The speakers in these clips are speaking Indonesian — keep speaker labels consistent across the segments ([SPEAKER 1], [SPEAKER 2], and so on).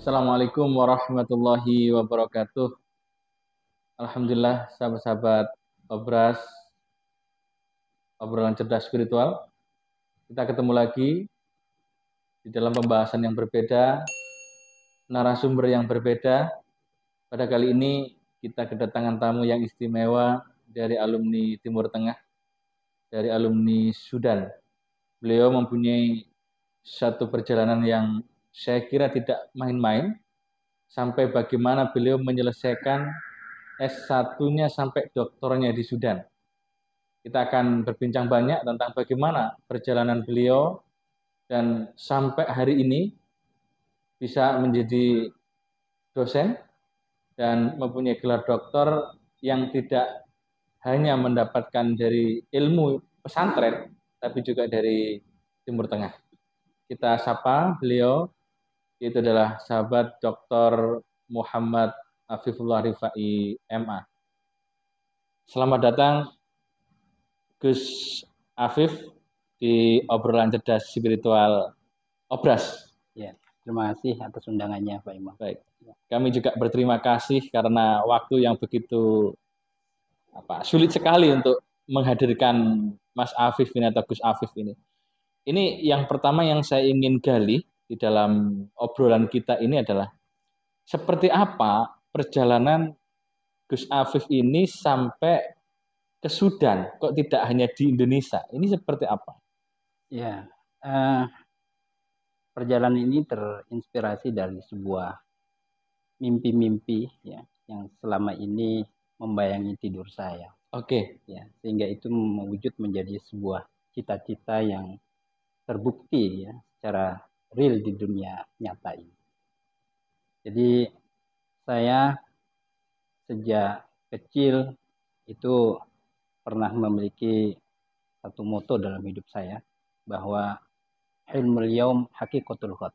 [SPEAKER 1] Assalamualaikum warahmatullahi wabarakatuh. Alhamdulillah, sahabat-sahabat Obras, obrolan cerdas spiritual. Kita ketemu lagi di dalam pembahasan yang berbeda, narasumber yang berbeda. Pada kali ini kita kedatangan tamu yang istimewa dari alumni Timur Tengah, dari alumni Sudan. Beliau mempunyai satu perjalanan yang saya kira tidak main-main, sampai bagaimana beliau menyelesaikan S1-nya sampai doktornya di Sudan. Kita akan berbincang banyak tentang bagaimana perjalanan beliau dan sampai hari ini bisa menjadi dosen dan mempunyai gelar doktor yang tidak hanya mendapatkan dari ilmu pesantren, tapi juga dari Timur Tengah. Kita sapa beliau, itu adalah sahabat Dr. Muhammad Afifullah Rifai MA. Selamat datang Gus Afif di obrolan cerdas spiritual Obras.
[SPEAKER 2] Ya, terima kasih atas undangannya Pak Imam.
[SPEAKER 1] Baik, kami juga berterima kasih karena waktu yang begitu sulit sekali untuk menghadirkan Mas Afif ini atau Gus Afif ini. Ini yang pertama yang saya ingin gali di dalam obrolan kita ini adalah seperti apa perjalanan Gus Afif ini sampai ke Sudan, kok tidak hanya di Indonesia? Ini seperti apa?
[SPEAKER 2] Ya, perjalanan ini terinspirasi dari sebuah mimpi-mimpi ya yang selama ini membayangi tidur saya.
[SPEAKER 1] Oke.
[SPEAKER 2] Ya, sehingga itu mewujud menjadi sebuah cita-cita yang terbukti ya secara real di dunia nyata ini. Jadi saya sejak kecil itu pernah memiliki satu moto dalam hidup saya bahwa hilmul yaum hakikatul ghad.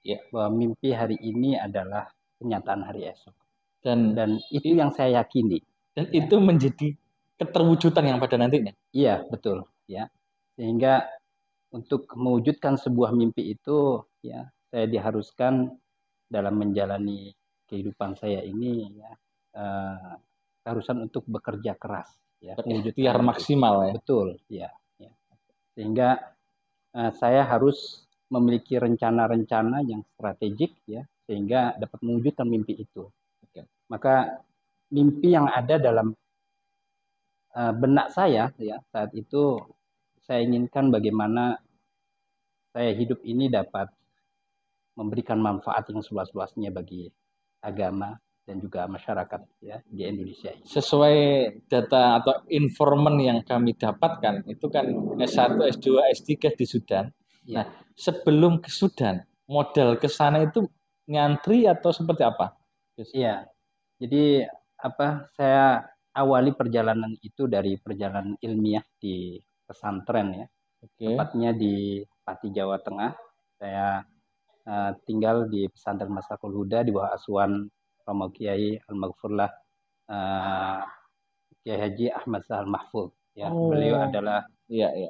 [SPEAKER 2] Ya, bahwa mimpi hari ini adalah kenyataan hari esok. Dan itu yang saya yakini.
[SPEAKER 1] Dan ya, itu menjadi keterwujudan yang pada nantinya.
[SPEAKER 2] Iya, betul, ya. Sehingga untuk mewujudkan sebuah mimpi itu ya saya diharuskan dalam menjalani kehidupan saya ini ya keharusan untuk bekerja keras ya,
[SPEAKER 1] ikhtiar maksimal ya.
[SPEAKER 2] Betul, ya. Sehingga saya harus memiliki rencana-rencana yang strategik ya sehingga dapat mewujudkan mimpi itu. Maka mimpi yang ada dalam benak saya ya saat itu saya inginkan bagaimana saya hidup ini dapat memberikan manfaat yang seluas-luasnya bagi agama dan juga masyarakat ya di Indonesia ini.
[SPEAKER 1] Sesuai data atau informan yang kami dapatkan itu kan S1, S2, S3 di Sudan. Ya. Nah, sebelum ke Sudan, modal ke sana itu nyantri atau seperti apa?
[SPEAKER 2] Iya. Jadi saya awali perjalanan itu dari perjalanan ilmiah di pesantren ya. Tepatnya di Pati, Jawa Tengah. Saya tinggal di pesantren Maslakul Huda di bawah asuhan Romo Kiai Al-Maghfurlah Kiai Haji Ahmad Sahal Mahfud ya. Beliau adalah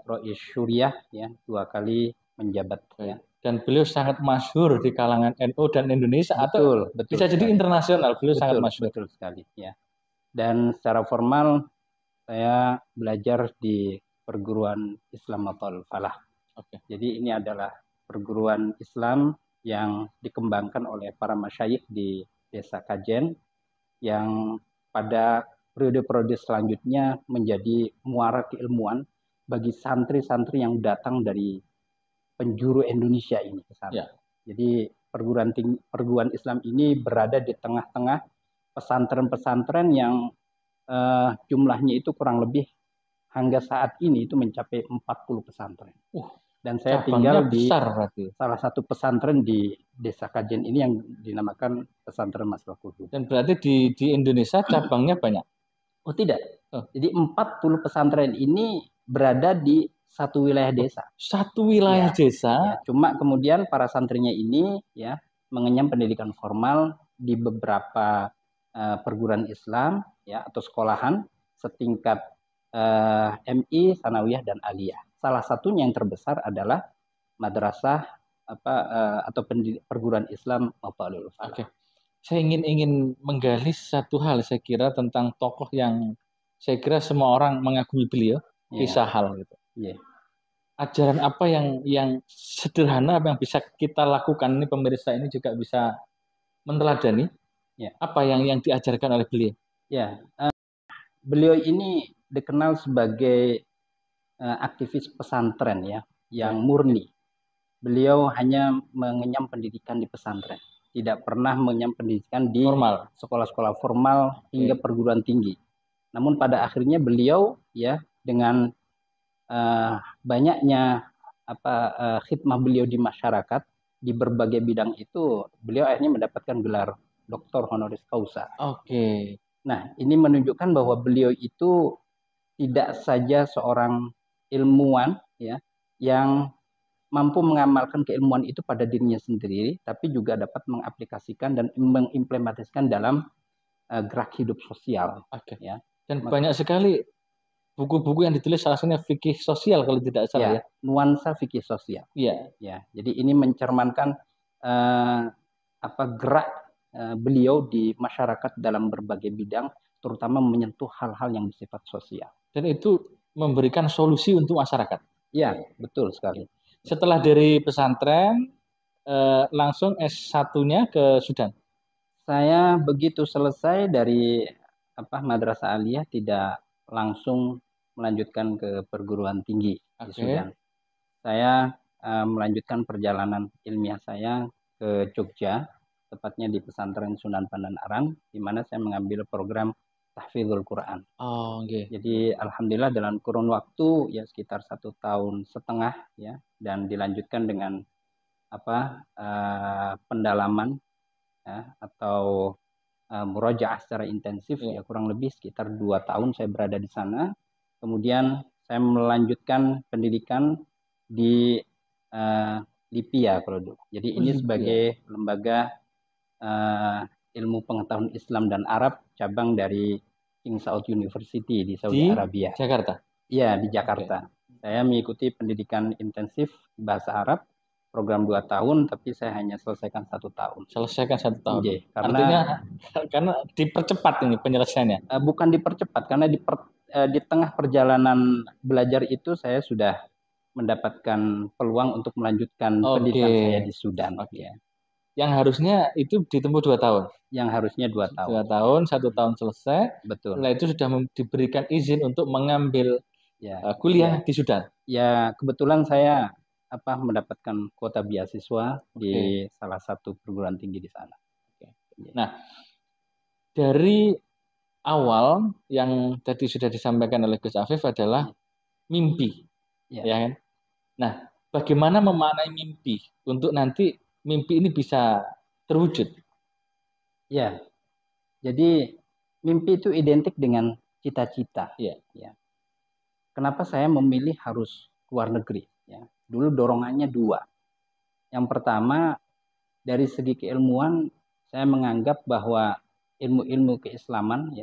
[SPEAKER 2] Rois Syuriah ya, 2 kali menjabat ya.
[SPEAKER 1] Dan beliau sangat masyhur di kalangan NU dan Indonesia, betul, atau bisa jadi internasional. Beliau sangat masyhur.
[SPEAKER 2] Betul sekali ya. Dan secara formal saya belajar di perguruan Islam Matul Falah. Jadi ini adalah perguruan Islam yang dikembangkan oleh para masyayikh di Desa Kajen yang pada periode-periode selanjutnya menjadi muara keilmuan bagi santri-santri yang datang dari penjuru Indonesia ini ke sana. Ya. Jadi perguruan Islam ini berada di tengah-tengah pesantren-pesantren yang jumlahnya itu kurang lebih hingga saat ini itu mencapai 40 pesantren. Dan saya tinggal di salah satu pesantren di Desa Kajen ini yang dinamakan Pesantren Maslakul Huda.
[SPEAKER 1] Dan berarti di Indonesia cabangnya banyak?
[SPEAKER 2] Oh tidak. Jadi 40 pesantren ini berada di satu wilayah desa.
[SPEAKER 1] Satu wilayah desa.
[SPEAKER 2] Ya, cuma kemudian para santrinya ini ya mengenyam pendidikan formal di beberapa perguruan Islam ya atau sekolahan setingkat MI, Sanawiyah dan Aliyah. Salah satunya yang terbesar adalah Madrasah atau perguruan Islam Matalul Falah.
[SPEAKER 1] Oke. Saya ingin menggali satu hal, saya kira, tentang tokoh yang saya kira semua orang mengagumi beliau, kisah hal gitu. Ajaran apa yang sederhana apa yang bisa kita lakukan, ini pemirsa ini juga bisa meneladani apa yang diajarkan oleh beliau.
[SPEAKER 2] Beliau ini dikenal sebagai aktivis pesantren yang murni. Beliau hanya mengenyam pendidikan di pesantren, tidak pernah mengenyam pendidikan di sekolah-sekolah formal hingga perguruan tinggi. Namun pada akhirnya beliau dengan banyaknya khidmah beliau di masyarakat di berbagai bidang itu, beliau akhirnya mendapatkan gelar Doktor Honoris Causa. Nah, ini menunjukkan bahwa beliau itu tidak saja seorang ilmuwan yang mampu mengamalkan keilmuan itu pada dirinya sendiri, tapi juga dapat mengaplikasikan dan mengimplementasikan dalam gerak hidup sosial.
[SPEAKER 1] Dan banyak sekali buku-buku yang ditulis, salah satunya fikih sosial kalau tidak salah
[SPEAKER 2] nuansa fikih sosial. Jadi ini mencerminkan gerak beliau di masyarakat dalam berbagai bidang, terutama menyentuh hal-hal yang bersifat sosial.
[SPEAKER 1] Dan itu memberikan solusi untuk masyarakat.
[SPEAKER 2] Ya, betul sekali.
[SPEAKER 1] Setelah dari pesantren, langsung S1-nya ke Sudan.
[SPEAKER 2] Saya begitu selesai dari Madrasah Aliyah tidak langsung melanjutkan ke perguruan tinggi di Sudan. Saya melanjutkan perjalanan ilmiah saya ke Jogja, tepatnya di pesantren Sunan Pandan Aran, di mana saya mengambil program tahfidzul Quran. Jadi alhamdulillah dalam kurun waktu sekitar 1,5 tahun dan dilanjutkan dengan pendalaman atau murojaah secara intensif kurang lebih sekitar 2 tahun saya berada di sana. Kemudian saya melanjutkan pendidikan di LIPIA kalau dulu. Jadi ini sebagai lembaga ilmu pengetahuan Islam dan Arab, cabang dari King Saud University di Saudi Arabia.
[SPEAKER 1] Jakarta?
[SPEAKER 2] Iya, di Jakarta. Saya mengikuti pendidikan intensif bahasa Arab, program 2 tahun, tapi saya hanya selesaikan 1 tahun.
[SPEAKER 1] Selesaikan 1 tahun? Artinya karena dipercepat ini penyelesaiannya?
[SPEAKER 2] Bukan dipercepat, karena di tengah perjalanan belajar itu saya sudah mendapatkan peluang untuk melanjutkan pendidikan saya di Sudan.
[SPEAKER 1] Yang harusnya itu ditempuh 2 tahun.
[SPEAKER 2] Yang harusnya 2 tahun.
[SPEAKER 1] 2 tahun, 1 tahun selesai.
[SPEAKER 2] Betul.
[SPEAKER 1] Setelah itu sudah diberikan izin untuk mengambil kuliah di Sudan.
[SPEAKER 2] Ya, kebetulan saya mendapatkan kuota beasiswa di salah satu perguruan tinggi di sana.
[SPEAKER 1] Nah, dari awal yang tadi sudah disampaikan oleh Gus Afif adalah mimpi, ya kan? Nah, bagaimana memaknai mimpi untuk nanti mimpi ini bisa terwujud?
[SPEAKER 2] Ya, jadi mimpi itu identik dengan cita-cita. Kenapa saya memilih harus keluar negeri? Dulu dorongannya 2. Yang pertama, dari segi keilmuan, saya menganggap bahwa ilmu-ilmu keislaman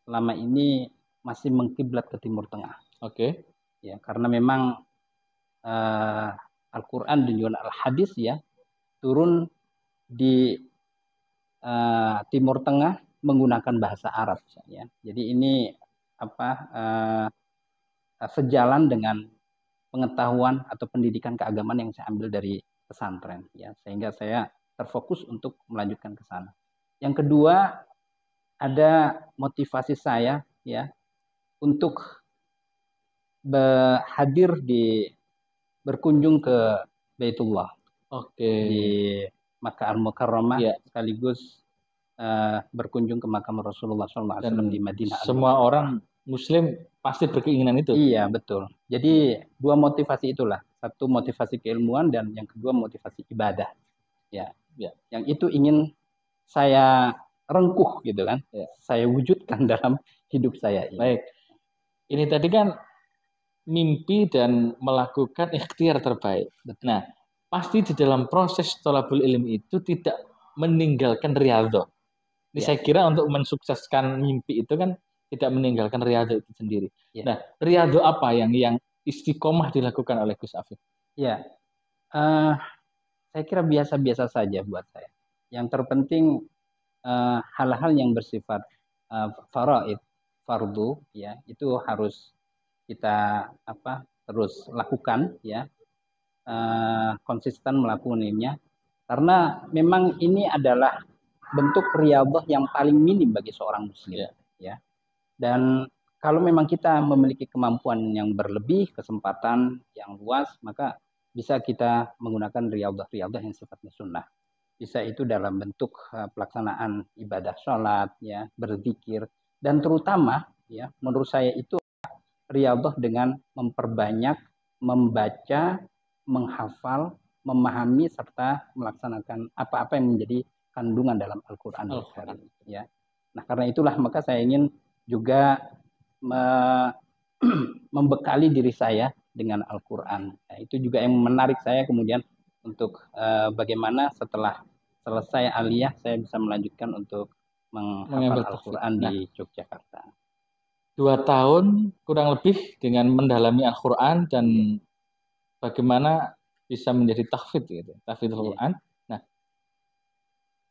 [SPEAKER 2] selama ini masih mengkiblat ke Timur Tengah. Karena memang Al-Quran dan juga Al-Hadis turun di Timur Tengah menggunakan bahasa Arab. Jadi ini sejalan dengan pengetahuan atau pendidikan keagamaan yang saya ambil dari pesantren, sehingga saya terfokus untuk melanjutkan ke sana. Yang kedua, ada motivasi saya untuk berkunjung ke Baitullah di Makkah Al-Mukarramah, sekaligus berkunjung ke makam Rasulullah SAW di Madinah.
[SPEAKER 1] Semua orang Muslim pasti berkeinginan itu.
[SPEAKER 2] Iya, betul. Jadi 2 motivasi itulah. Satu motivasi keilmuan dan yang kedua motivasi ibadah. Yang itu ingin saya rengkuh gitu kan. Saya wujudkan dalam hidup saya ini.
[SPEAKER 1] Baik. Ini tadi kan mimpi dan melakukan ikhtiar terbaik. Nah, pasti di dalam proses thalabul ilmi itu tidak meninggalkan riyadhah. Ini saya kira untuk mensukseskan mimpi itu kan tidak meninggalkan riyadhah itu sendiri. Nah, riyadhah apa yang istiqomah dilakukan oleh Gus Afif?
[SPEAKER 2] saya kira biasa-biasa saja buat saya. Yang terpenting hal-hal yang bersifat faraid, fardu, ya itu harus kita terus lakukan, ya konsisten melakukannya, karena memang ini adalah bentuk riyadhah yang paling minim bagi seorang muslim, ya. Dan kalau memang kita memiliki kemampuan yang berlebih, kesempatan yang luas, maka bisa kita menggunakan riyadhah yang sifatnya sunnah. Bisa itu dalam bentuk pelaksanaan ibadah sholat, ya, berzikir, dan terutama, ya, menurut saya itu riyadhah dengan memperbanyak membaca, menghafal, memahami serta melaksanakan apa-apa yang menjadi kandungan dalam Al-Qur'an Al-Karim, ya. Nah, karena itulah maka saya ingin juga membekali diri saya dengan Al-Qur'an. Nah, itu juga yang menarik saya kemudian untuk bagaimana setelah selesai aliyah saya bisa melanjutkan untuk menghafal Al-Qur'an di Yogyakarta.
[SPEAKER 1] 2 tahun kurang lebih dengan mendalami Al-Qur'an dan bagaimana bisa menjadi tahfidz gitu, tahfidzul Quran. Nah,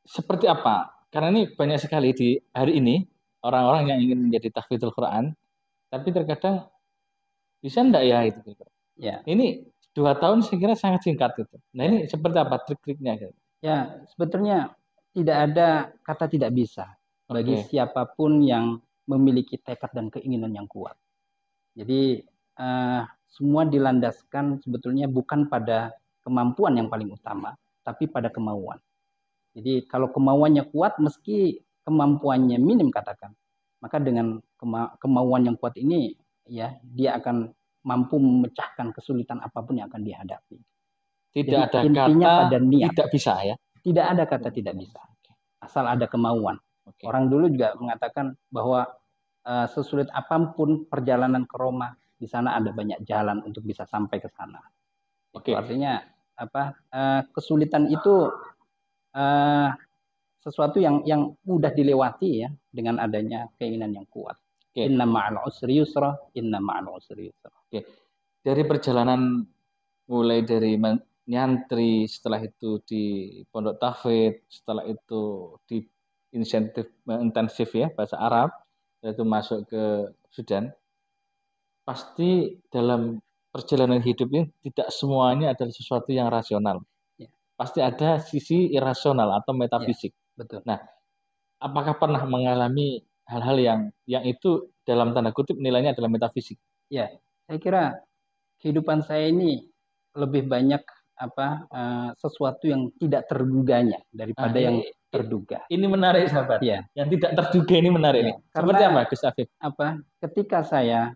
[SPEAKER 1] seperti apa? Karena ini banyak sekali di hari ini orang-orang yang ingin menjadi tahfidzul Quran, tapi terkadang bisa enggak ya itu gitu. Ya. Ini 2 tahun saya kira sangat singkat itu. Nah, ini seperti apa trik-triknya gitu?
[SPEAKER 2] Ya, sebetulnya tidak ada kata tidak bisa bagi siapapun yang memiliki tekad dan keinginan yang kuat. Jadi semua dilandaskan sebetulnya bukan pada kemampuan yang paling utama, tapi pada kemauan. Jadi kalau kemauannya kuat, meski kemampuannya minim katakan, maka dengan kemauan yang kuat ini, ya dia akan mampu memecahkan kesulitan apapun yang akan dihadapi.
[SPEAKER 1] Tidak jadi, ada intinya kata pada niat. Tidak bisa ya?
[SPEAKER 2] Tidak ada kata tidak bisa. Asal ada kemauan. Orang dulu juga mengatakan bahwa sesulit apapun perjalanan ke Roma, di sana ada banyak jalan untuk bisa sampai ke sana. Itu artinya kesulitan itu sesuatu yang mudah dilewati ya dengan adanya keinginan yang kuat. Inna ma'al usri yusra, inna ma'al usri yusra.
[SPEAKER 1] Dari perjalanan mulai dari nyantri, setelah itu di pondok tahfidz, setelah itu di intensif ya bahasa Arab, yaitu masuk ke Sudan. Pasti dalam perjalanan hidup ini tidak semuanya adalah sesuatu yang rasional. Ya. Pasti ada sisi irasional atau metafisik. Ya,
[SPEAKER 2] betul.
[SPEAKER 1] Nah, apakah pernah mengalami hal-hal yang itu dalam tanda kutip nilainya adalah metafisik?
[SPEAKER 2] Ya, saya kira kehidupan saya ini lebih banyak sesuatu yang tidak terduganya daripada yang terduga.
[SPEAKER 1] Ini menarik sahabat.
[SPEAKER 2] Ya.
[SPEAKER 1] Yang tidak terduga ini menarik nih. Seperti apa Gus Afif?
[SPEAKER 2] Ketika saya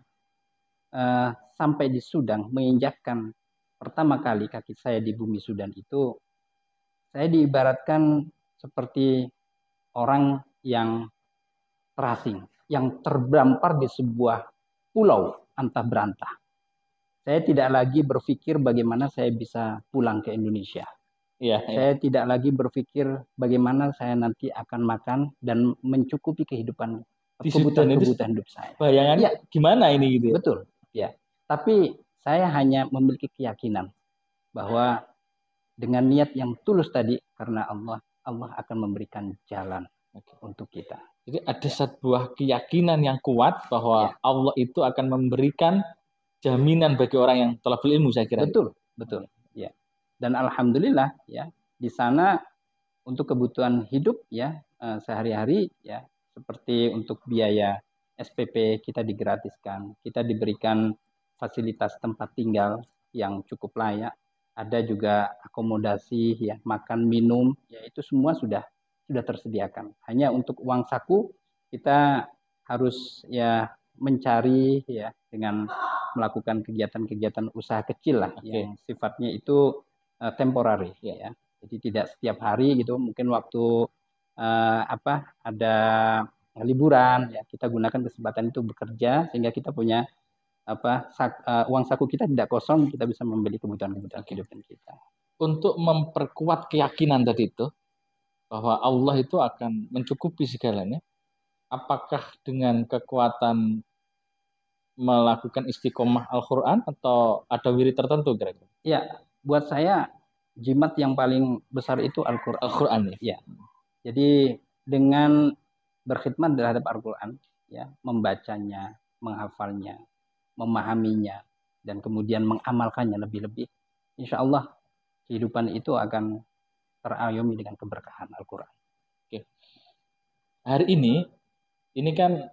[SPEAKER 2] sampai di Sudan, menginjakkan pertama kali kaki saya di bumi Sudan itu, saya diibaratkan seperti orang yang terasing, yang terdampar di sebuah pulau antah berantah. Saya tidak lagi berpikir bagaimana saya bisa pulang ke Indonesia. Saya tidak lagi berpikir bagaimana saya nanti akan makan dan mencukupi kebutuhan hidup saya.
[SPEAKER 1] Bayangannya gimana ini gitu?
[SPEAKER 2] Betul, ya. Tapi saya hanya memiliki keyakinan bahwa dengan niat yang tulus tadi, karena Allah akan memberikan jalan untuk kita.
[SPEAKER 1] Jadi ada sebuah keyakinan yang kuat bahwa Allah itu akan memberikan jaminan bagi orang yang telah berilmu, saya kira.
[SPEAKER 2] Betul, betul. Ya. Dan alhamdulillah ya, di sana untuk kebutuhan hidup ya sehari-hari ya, seperti untuk biaya SPP kita digratiskan, kita diberikan fasilitas tempat tinggal yang cukup layak, ada juga akomodasi ya, makan minum ya, itu semua sudah tersediakan. Hanya untuk uang saku kita harus ya mencari ya dengan melakukan kegiatan-kegiatan usaha kecil lah yang sifatnya itu temporary ya. Jadi tidak setiap hari gitu, mungkin waktu ada liburan ya kita gunakan kesempatan itu bekerja sehingga kita punya uang saku kita tidak kosong, kita bisa membeli kebutuhan-kebutuhan kehidupan kita.
[SPEAKER 1] Untuk memperkuat keyakinan tadi itu bahwa Allah itu akan mencukupi segalanya, apakah dengan kekuatan melakukan istiqomah Al-Quran atau ada wirid tertentu kira-kira?
[SPEAKER 2] Ya, buat saya jimat yang paling besar itu Al-Quran.
[SPEAKER 1] Al-Quran
[SPEAKER 2] ya. Jadi dengan berkhidmat terhadap Al-Quran, ya, membacanya, menghafalnya, memahaminya, dan kemudian mengamalkannya lebih-lebih, insya Allah kehidupan itu akan terayomi dengan keberkahan Al-Quran.
[SPEAKER 1] Oke. Hari ini kan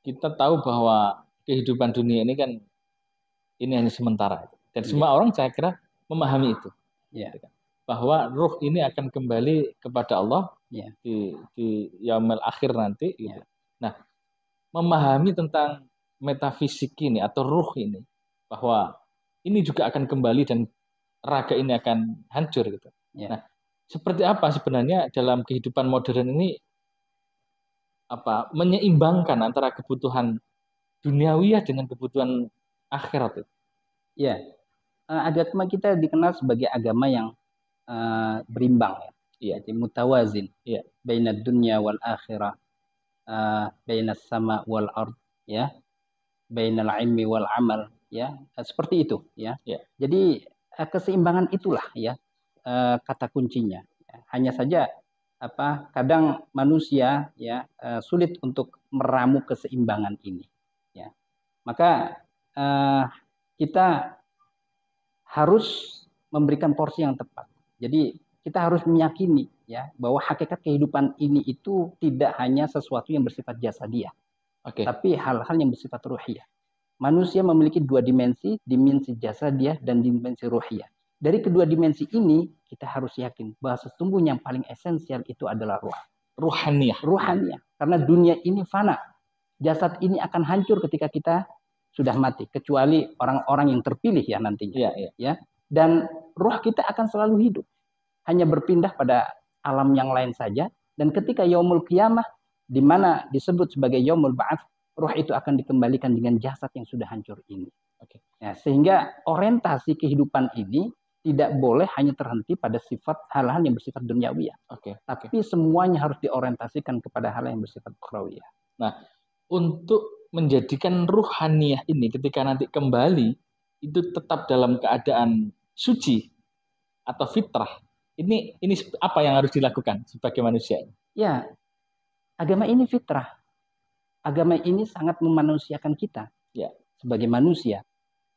[SPEAKER 1] kita tahu bahwa kehidupan dunia ini kan ini hanya sementara. Dan semua orang saya kira memahami itu.
[SPEAKER 2] Ya.
[SPEAKER 1] Bahwa ruh ini akan kembali kepada Allah di yaumil akhir nanti. Gitu. Nah, memahami tentang metafisik ini atau ruh ini, bahwa ini juga akan kembali dan raga ini akan hancur. Gitu. Nah, seperti apa sebenarnya dalam kehidupan modern ini menyeimbangkan antara kebutuhan duniawiyah dengan kebutuhan akhirat itu?
[SPEAKER 2] Ya, agama kita dikenal sebagai agama yang berimbang, ya. Jadi mutawazin, baina dunya wal akhirah, baina sama wal ard, ya, baina ilmi wal amal, ya, seperti itu, ya. Jadi keseimbangan itulah, ya, kata kuncinya. Hanya saja kadang manusia, ya, sulit untuk meramu keseimbangan ini, ya. Maka kita harus memberikan porsi yang tepat. Jadi kita harus meyakini, ya, bahwa hakikat kehidupan ini itu tidak hanya sesuatu yang bersifat jasadiah, tapi hal-hal yang bersifat ruhiyah. Manusia memiliki dua dimensi jasadiah dan dimensi ruhiyah. Dari kedua dimensi ini kita harus yakin bahwa sesungguhnya yang paling esensial itu adalah ruhaniyah. Karena dunia ini fana. Jasad ini akan hancur ketika kita sudah mati, kecuali orang-orang yang terpilih, ya, nantinya. Ya. Dan ruh kita akan selalu hidup, hanya berpindah pada alam yang lain saja. Dan ketika yaumul qiyamah, di mana disebut sebagai yaumul ba'ats, ruh itu akan dikembalikan dengan jasad yang sudah hancur ini. Ya, sehingga orientasi kehidupan ini tidak boleh hanya terhenti pada sifat hal-hal yang bersifat duniawiyah. Tapi semuanya harus diorientasikan kepada hal yang bersifat ukhrawiyah.
[SPEAKER 1] Nah, untuk menjadikan ruhaniyah ini ketika nanti kembali itu tetap dalam keadaan suci atau fitrah. Ini apa yang harus dilakukan sebagai manusia?
[SPEAKER 2] Ya, agama ini fitrah. Agama ini sangat memanusiakan kita, ya, sebagai manusia.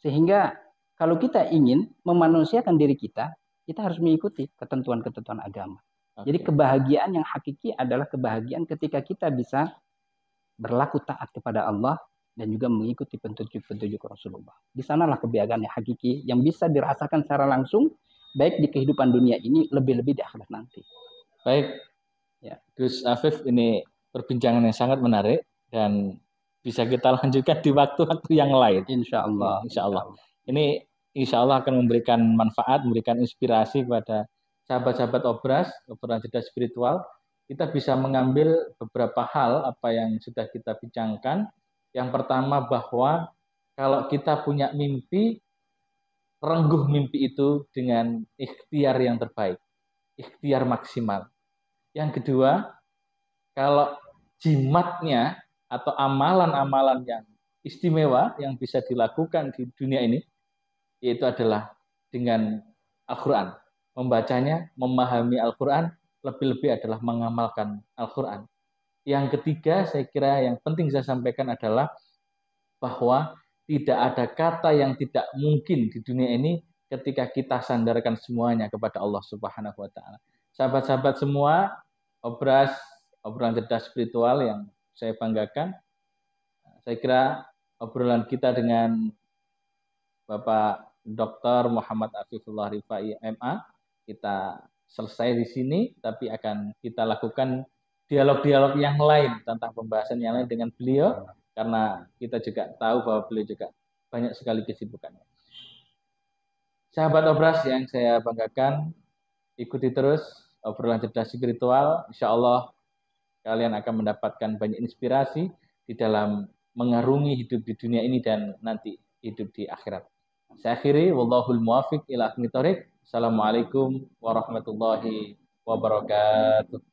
[SPEAKER 2] Sehingga kalau kita ingin memanusiakan diri kita harus mengikuti ketentuan-ketentuan agama. Jadi kebahagiaan yang hakiki adalah kebahagiaan ketika kita bisa berlaku taat kepada Allah dan juga mengikuti petunjuk-petunjuk Rasulullah. Di sanalah kebahagiaan yang hakiki yang bisa dirasakan secara langsung, baik di kehidupan dunia ini, lebih-lebih di akhirat nanti.
[SPEAKER 1] Baik, ya, Gus Afif, ini perbincangan yang sangat menarik dan bisa kita lanjutkan di waktu-waktu yang lain.
[SPEAKER 2] Insya Allah.
[SPEAKER 1] Ya, insya Allah. Ini insya Allah akan memberikan manfaat, memberikan inspirasi kepada sahabat-sahabat obras cerdas spiritual. Kita bisa mengambil beberapa hal apa yang sudah kita bincangkan. Yang pertama, bahwa kalau kita punya mimpi, rengguh mimpi itu dengan ikhtiar yang terbaik, ikhtiar maksimal. Yang kedua, kalau jimatnya atau amalan-amalan yang istimewa yang bisa dilakukan di dunia ini, yaitu adalah dengan Al-Quran. Membacanya, memahami Al-Quran, lebih-lebih adalah mengamalkan Al-Quran. Yang ketiga, saya kira yang penting saya sampaikan adalah bahwa tidak ada kata yang tidak mungkin di dunia ini ketika kita sandarkan semuanya kepada Allah Subhanahu wa Ta'ala. Sahabat-sahabat semua, obrolan cerdas spiritual yang saya banggakan, saya kira obrolan kita dengan Bapak Dr. Muhammad Afifullah Rifai MA kita selesai di sini, tapi akan kita lakukan dialog-dialog yang lain tentang pembahasan yang lain dengan beliau, karena kita juga tahu bahwa beliau juga banyak sekali kesibukannya. Sahabat obras yang saya banggakan, ikuti terus obrolan cerdas spiritual. Insya Allah kalian akan mendapatkan banyak inspirasi di dalam mengarungi hidup di dunia ini dan nanti hidup di akhirat. Saya akhiri, wallahul muwafiq ila aqwamit thoriq. Assalamualaikum warahmatullahi wabarakatuh.